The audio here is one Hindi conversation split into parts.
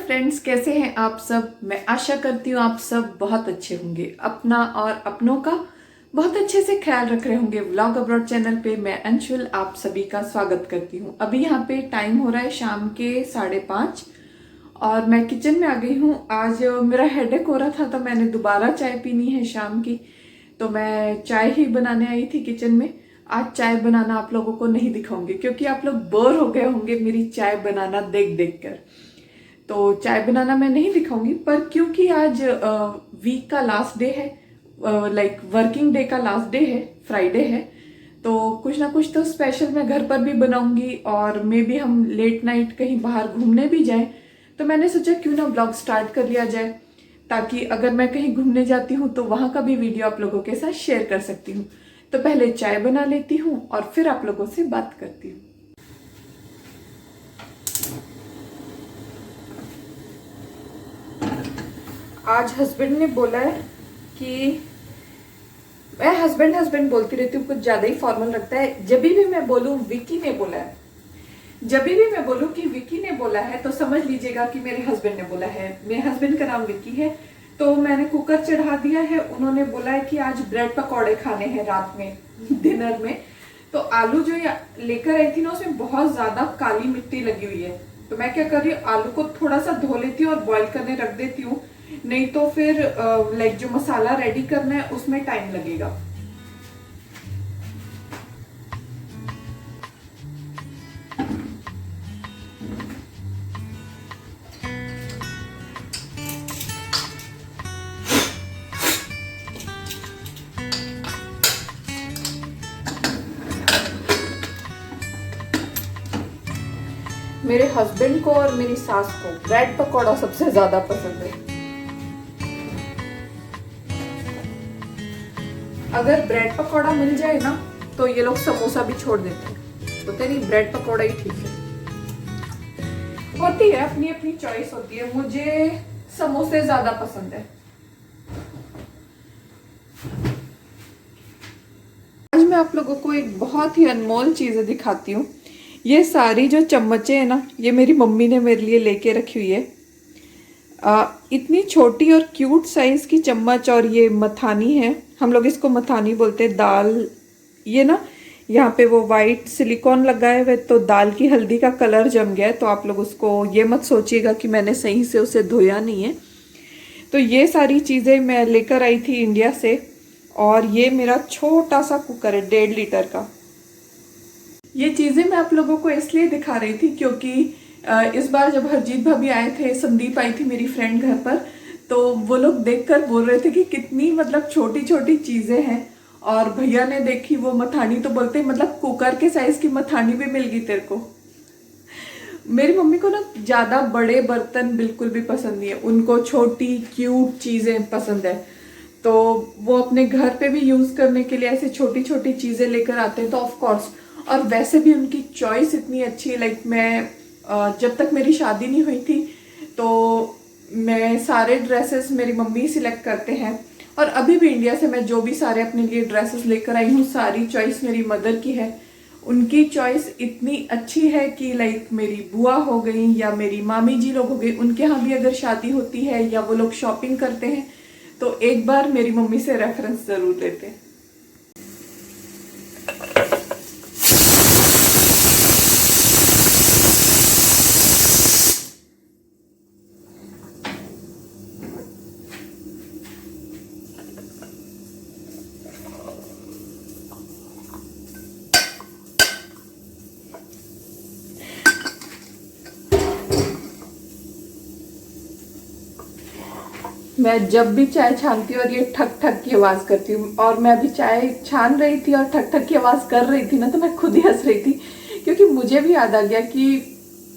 फ्रेंड्स, कैसे हैं आप सब। मैं आशा करती हूँ आप सब बहुत अच्छे होंगे, अपना और अपनों का बहुत अच्छे से ख्याल रख रहे होंगे। व्लॉग अब्रॉड चैनल पे मैं अंशुल आप सभी का स्वागत करती हूँ। अभी यहाँ पे टाइम हो रहा है शाम के 5:30 और मैं किचन में आ गई हूँ। आज मेरा हेडेक हो रहा था तो मैंने दोबारा चाय पीनी है शाम की, तो मैं चाय ही बनाने आई थी किचन में। आज चाय बनाना आप लोगों को नहीं दिखाऊंगी क्योंकि आप लोग बोर हो गए होंगे मेरी चाय बनाना देख देख कर, तो चाय बनाना मैं नहीं दिखाऊंगी। पर क्योंकि आज वीक का लास्ट डे है, लाइक वर्किंग डे का लास्ट डे है, फ्राइडे है, तो कुछ ना कुछ तो स्पेशल मैं घर पर भी बनाऊंगी और मे भी हम लेट नाइट कहीं बाहर घूमने भी जाएं। तो मैंने सोचा क्यों ना ब्लॉग स्टार्ट कर लिया जाए, ताकि अगर मैं कहीं घूमने जाती हूँ तो वहां का भी वीडियो आप लोगों के साथ शेयर कर सकती हूँ। तो पहले चाय बना लेती हूँ और फिर आप लोगों से बात करती हूँ। आज हस्बैंड ने बोला है कि मैं हस्बैंड हस्बैंड बोलती रहती हूँ, कुछ ज्यादा ही फॉर्मल लगता है। जब भी मैं बोलूँ विकी ने बोला है, जब भी मैं बोलूँ कि विकी ने बोला है तो समझ लीजिएगा कि मेरे हस्बैंड ने बोला है। मेरे हस्बैंड का नाम विकी है। तो मैंने कुकर चढ़ा दिया है। उन्होंने बोला है कि आज ब्रेड पकौड़े खाने हैं रात में डिनर में। तो आलू जो लेकर आई थी ना, उसमें बहुत ज्यादा काली मिट्टी लगी हुई है। तो मैं क्या कर रही हूँ, आलू को थोड़ा सा धो लेती हूँ और बॉईल करने रख देती हूँ, नहीं तो फिर लाइक जो मसाला रेडी करना है उसमें टाइम लगेगा। मेरे हस्बैंड को और मेरी सास को ब्रेड पकौड़ा सबसे ज्यादा पसंद है। अगर ब्रेड पकौड़ा मिल जाए ना तो ये लोग समोसा भी छोड़ देते हैं, तो तेरी ब्रेड पकौड़ा ही ठीक है। होती है, अपनी अपनी चॉइस होती है। मुझे समोसे ज्यादा पसंद है। आज मैं आप लोगों को एक बहुत ही अनमोल चीजें दिखाती हूँ। ये सारी जो चम्मचें है ना, ये मेरी मम्मी ने मेरे लिए लेके रखी हुई है। इतनी छोटी और क्यूट साइज की चम्मच, और ये मथानी है, हम लोग इसको मथानी बोलते हैं। दाल, ये ना यहाँ पे वो वाइट सिलिकॉन लगाए हुए, तो दाल की हल्दी का कलर जम गया है। तो आप लोग उसको ये मत सोचिएगा कि मैंने सही से उसे धोया नहीं है। तो ये सारी चीज़ें मैं लेकर आई थी इंडिया से। और ये मेरा छोटा सा कुकर है 1.5 लीटर का। ये चीज़ें मैं आप लोगों को इसलिए दिखा रही थी क्योंकि इस बार जब हरजीत भाभी आए थे, संदीप आई थी मेरी फ्रेंड घर पर, तो वो लोग देखकर बोल रहे थे कि कितनी मतलब छोटी छोटी चीजें हैं। और भैया ने देखी वो मथानी तो बोलते मतलब कुकर के साइज की मथानी भी मिल गई तेरे को। मेरी मम्मी को ना ज्यादा बड़े बर्तन बिल्कुल भी पसंद नहीं है, उनको छोटी क्यूट चीजें पसंद है। तो वो अपने घर पे भी यूज करने के लिए ऐसे छोटी छोटी चीजें लेकर आते हैं, तो ऑफ कोर्स। और वैसे भी उनकी चॉइस इतनी अच्छी है। लाइक मैं जब तक मेरी शादी नहीं हुई थी तो मैं सारे ड्रेसेस मेरी मम्मी सिलेक्ट करते हैं, और अभी भी इंडिया से मैं जो भी सारे अपने लिए ड्रेसेस लेकर आई हूँ, सारी चॉइस मेरी मदर की है। उनकी चॉइस इतनी अच्छी है कि लाइक मेरी बुआ हो गई या मेरी मामी जी लोग हो गई, उनके यहाँ भी अगर शादी होती है या वो लोग शॉपिंग करते हैं तो एक बार मेरी मम्मी से रेफरेंस जरूर लेते हैं। मैं जब भी चाय छानती हूँ और ये ठक ठक की आवाज करती हूँ, और मैं अभी चाय छान रही थी और ठक ठक की आवाज कर रही थी ना, तो मैं खुद ही हंस रही थी क्योंकि मुझे भी याद आ गया कि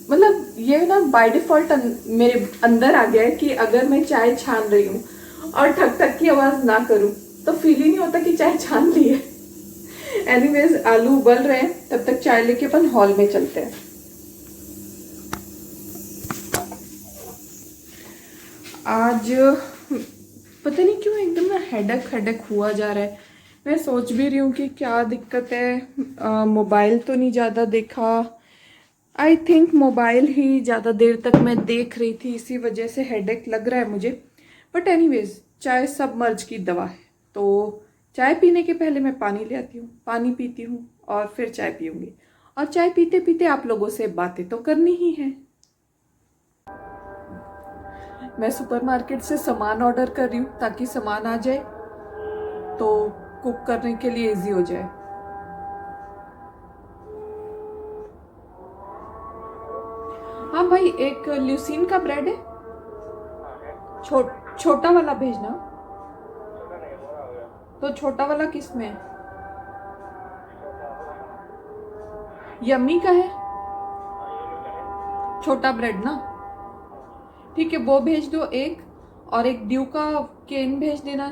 मतलब ये ना बाय डिफॉल्ट मेरे अंदर आ गया है कि अगर मैं चाय छान रही हूँ और ठक ठक की आवाज ना करूँ तो फील ही नहीं होता कि चाय छान ली है। एनीवेज, आलू उबल रहे हैं, तब तक चाय लेके अपन हॉल में चलते हैं। आज पता नहीं क्यों एकदम ना हेडेक हेडेक हुआ जा रहा है। मैं सोच भी रही हूँ कि क्या दिक्कत है। मोबाइल तो नहीं ज़्यादा देखा, आई थिंक मोबाइल ही ज़्यादा देर तक मैं देख रही थी, इसी वजह से हेडेक लग रहा है मुझे। बट एनीवेज, चाय सब मर्ज की दवा है, तो चाय पीने के पहले मैं पानी ले आती हूँ, पानी पीती हूँ और फिर चाय पीऊँगी। और चाय पीते पीते आप लोगों से बातें तो करनी ही है। मैं सुपरमार्केट से सामान ऑर्डर कर रही हूँ ताकि सामान आ जाए तो कुक करने के लिए इजी हो जाए। हाँ भाई, एक ल्यूसीन का ब्रेड है, छोटा वाला भेजना। तो छोटा वाला किस में है? यम्मी का है छोटा ब्रेड ना? ठीक है, वो भेज दो एक, और एक ड्यू का केन भेज देना,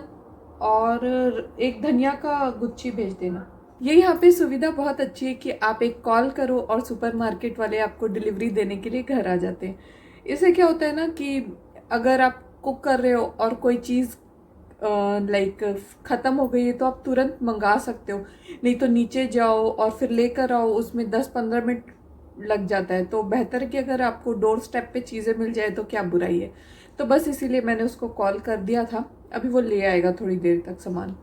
और एक धनिया का गुच्छी भेज देना। ये यहाँ पे सुविधा बहुत अच्छी है कि आप एक कॉल करो और सुपरमार्केट वाले आपको डिलीवरी देने के लिए घर आ जाते हैं। इससे क्या होता है ना कि अगर आप कुक कर रहे हो और कोई चीज़ लाइक ख़त्म हो गई है तो आप तुरंत मंगा सकते हो, नहीं तो नीचे जाओ और फिर लेकर आओ, उसमें 10-15 मिनट लग जाता है। तो बेहतर है कि अगर आपको डोर स्टेप पे चीज़ें मिल जाए तो क्या बुराई है। तो बस इसीलिए मैंने उसको कॉल कर दिया था, अभी वो ले आएगा थोड़ी देर तक सामान।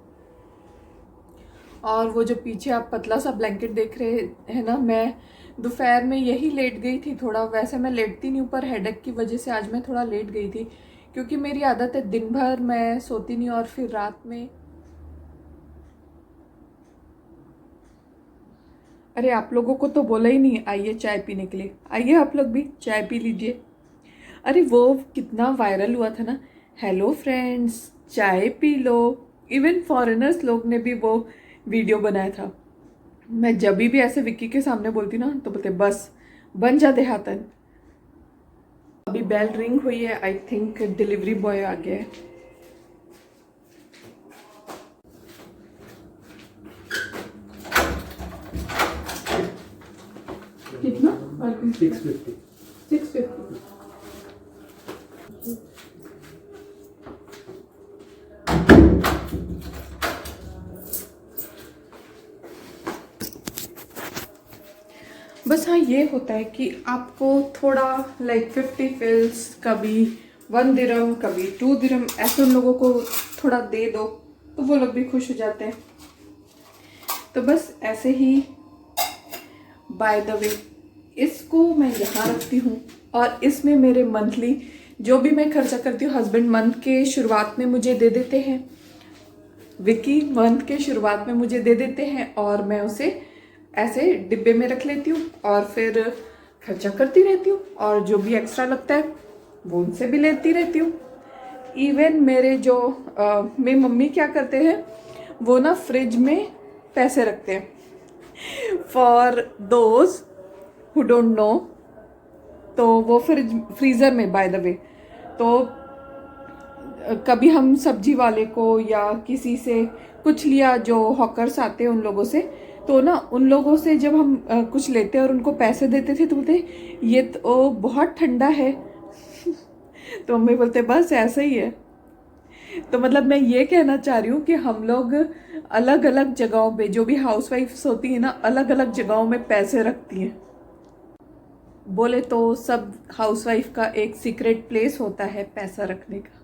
और वो जो पीछे आप पतला सा ब्लैंकेट देख रहे हैं ना, मैं दोपहर में यही लेट गई थी थोड़ा। वैसे मैं लेटती नहीं हूँ, पर हेडेक की वजह से आज मैं थोड़ा लेट गई थी, क्योंकि मेरी आदत है दिन भर मैं सोती नहीं और फिर रात में। अरे आप लोगों को तो बोला ही नहीं आइए चाय पीने के लिए, आइए आप लोग भी चाय पी लीजिए। अरे वो कितना वायरल हुआ था ना, हेलो फ्रेंड्स चाय पी लो। इवन फॉरेनर्स लोग ने भी वो वीडियो बनाया था। मैं जब भी ऐसे विक्की के सामने बोलती ना तो बोलते बस बन जा देहातन। अभी बेल रिंग हुई है, आई थिंक डिलीवरी बॉय आ गया है। कितना? 650। 650। बस हाँ, ये होता है कि आपको थोड़ा लाइक 50 फिल्स, कभी 1 दिरहम, कभी 2 दिरहम, ऐसे उन लोगों को थोड़ा दे दो तो वो लोग भी खुश हो जाते हैं। तो बस ऐसे ही। बाय द वे, इसको मैं यहाँ रखती हूँ और इसमें मेरे मंथली जो भी मैं खर्चा करती हूँ, हस्बैंड मंथ के शुरुआत में मुझे दे देते हैं, विकी मंथ के शुरुआत में मुझे दे देते हैं, और मैं उसे ऐसे डिब्बे में रख लेती हूँ और फिर खर्चा करती रहती हूँ, और जो भी एक्स्ट्रा लगता है वो उनसे भी लेती रहती हूँ। इवन मेरे जो मेरी मम्मी क्या करते हैं, वो ना फ्रिज में पैसे रखते हैं। For those who don't know, तो वो फ्रीज़र में, बाय द वे, तो कभी हम सब्जी वाले को या किसी से कुछ लिया, जो हॉकर्स आते हैं उन लोगों से, तो ना उन लोगों से जब हम कुछ लेते और उनको पैसे देते थे तो बोलते ये तो बहुत ठंडा है। तो मम्मी बोलते बस ऐसा ही है। तो मतलब मैं ये कहना चाह रही हूँ कि हम लोग अलग अलग जगहों पे, जो भी हाउसवाइफ्स होती है ना, अलग अलग जगहों में पैसे रखती हैं। बोले तो सब हाउसवाइफ का एक सीक्रेट प्लेस होता है पैसा रखने का।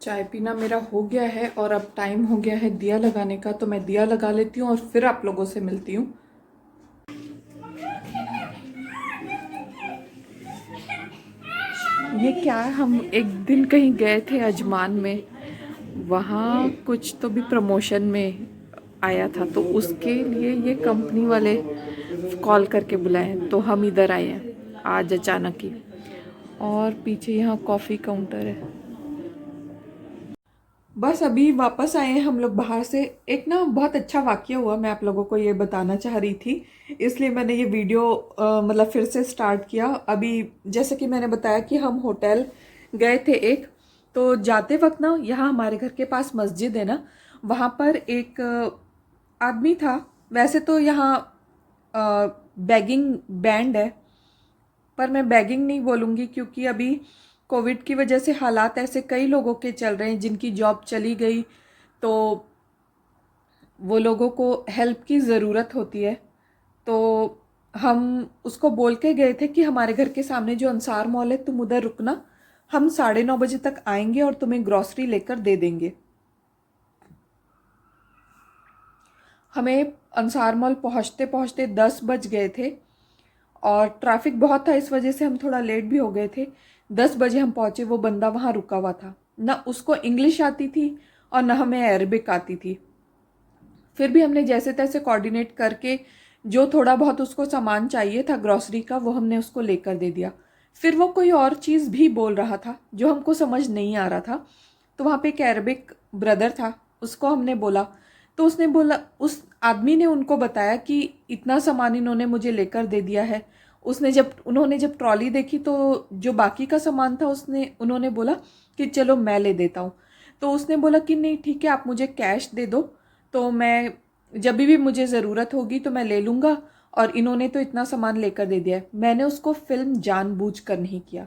चाय पीना मेरा हो गया है और अब टाइम हो गया है दिया लगाने का, तो मैं दिया लगा लेती हूँ और फिर आप लोगों से मिलती हूँ। ये क्या है, हम एक दिन कहीं गए थे अजमान में, वहाँ कुछ तो भी प्रमोशन में आया था, तो उसके लिए ये कंपनी वाले कॉल करके बुलाए, तो हम इधर आए हैं आज अचानक ही। और पीछे यहाँ कॉफ़ी काउंटर है। बस अभी वापस आए हैं हम लोग बाहर से। एक ना बहुत अच्छा वाकया हुआ, मैं आप लोगों को ये बताना चाह रही थी, इसलिए मैंने ये वीडियो मतलब फिर से स्टार्ट किया। अभी जैसे कि मैंने बताया कि हम होटल गए थे एक, तो जाते वक्त ना यहाँ हमारे घर के पास मस्जिद है ना, वहाँ पर एक आदमी था। वैसे तो यहाँ बैगिंग बैंड है, पर मैं बैगिंग नहीं बोलूँगी, क्योंकि अभी कोविड की वजह से हालात ऐसे कई लोगों के चल रहे हैं जिनकी जॉब चली गई, तो वो लोगों को हेल्प की ज़रूरत होती है। तो हम उसको बोल के गए थे कि हमारे घर के सामने जो अंसार मॉल है तुम उधर रुकना, हम 9:30 बजे तक आएंगे और तुम्हें ग्रॉसरी लेकर दे देंगे। हमें अंसार मॉल पहुंचते पहुंचते 10 बज गए थे और ट्रैफिक बहुत था, इस वजह से हम थोड़ा लेट भी हो गए थे। 10 बजे हम पहुंचे, वो बंदा वहाँ रुका हुआ था, ना उसको इंग्लिश आती थी और ना हमें अरबिक आती थी। फिर भी हमने जैसे तैसे कोऑर्डिनेट करके जो थोड़ा बहुत उसको सामान चाहिए था ग्रॉसरी का वो हमने उसको लेकर दे दिया। फिर वो कोई और चीज़ भी बोल रहा था जो हमको समझ नहीं आ रहा था, तो वहाँ पे एक अरबिक ब्रदर था, उसको हमने बोला, तो उसने बोला, उस आदमी ने उनको बताया कि इतना सामान इन्होंने मुझे लेकर दे दिया है। उन्होंने जब ट्रॉली देखी तो जो बाकी का सामान था उन्होंने बोला कि चलो मैं ले देता हूँ। तो उसने बोला कि नहीं ठीक है, आप मुझे कैश दे दो, तो मैं जब भी मुझे ज़रूरत होगी तो मैं ले लूँगा, और इन्होंने तो इतना सामान लेकर दे दिया है। मैंने उसको फिल्म जानबूझकर नहीं किया,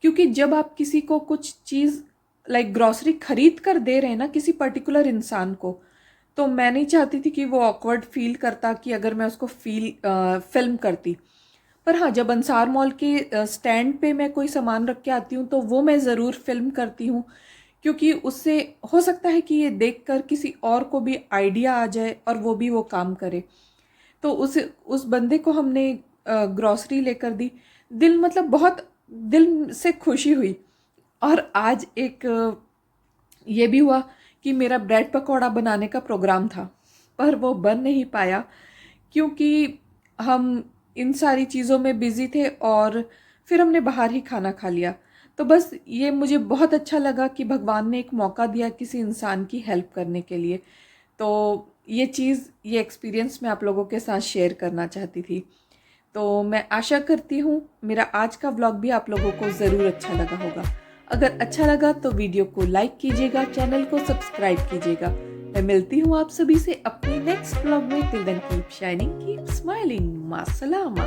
क्योंकि जब आप किसी को कुछ चीज़ लाइक ग्रॉसरी खरीद कर दे रहे हैं ना किसी पर्टिकुलर इंसान को, तो मैं नहीं चाहती थी कि वो ऑकवर्ड फील करता कि अगर मैं उसको फिल्म करती। पर हाँ, जब अंसार मॉल के स्टैंड पे मैं कोई सामान रख के आती हूँ तो वो मैं ज़रूर फिल्म करती हूँ, क्योंकि उससे हो सकता है कि ये देखकर किसी और को भी आइडिया आ जाए और वो भी वो काम करे। तो उस बंदे को हमने ग्रॉसरी लेकर दी। दिल मतलब बहुत दिल से खुशी हुई। और आज एक ये भी हुआ कि मेरा ब्रेड पकौड़ा बनाने का प्रोग्राम था, पर वो बन नहीं पाया क्योंकि हम इन सारी चीज़ों में बिज़ी थे और फिर हमने बाहर ही खाना खा लिया। तो बस ये मुझे बहुत अच्छा लगा कि भगवान ने एक मौका दिया किसी इंसान की हेल्प करने के लिए। तो ये एक्सपीरियंस मैं आप लोगों के साथ शेयर करना चाहती थी। तो मैं आशा करती हूँ मेरा आज का व्लॉग भी आप लोगों को ज़रूर अच्छा लगा होगा। अगर अच्छा लगा तो वीडियो को लाइक कीजिएगा, चैनल को सब्सक्राइब कीजिएगा। मैं मिलती हूँ आप सभी से अपने नेक्स्ट व्लॉग में। Till then keep shining, keep smiling, मासलामा।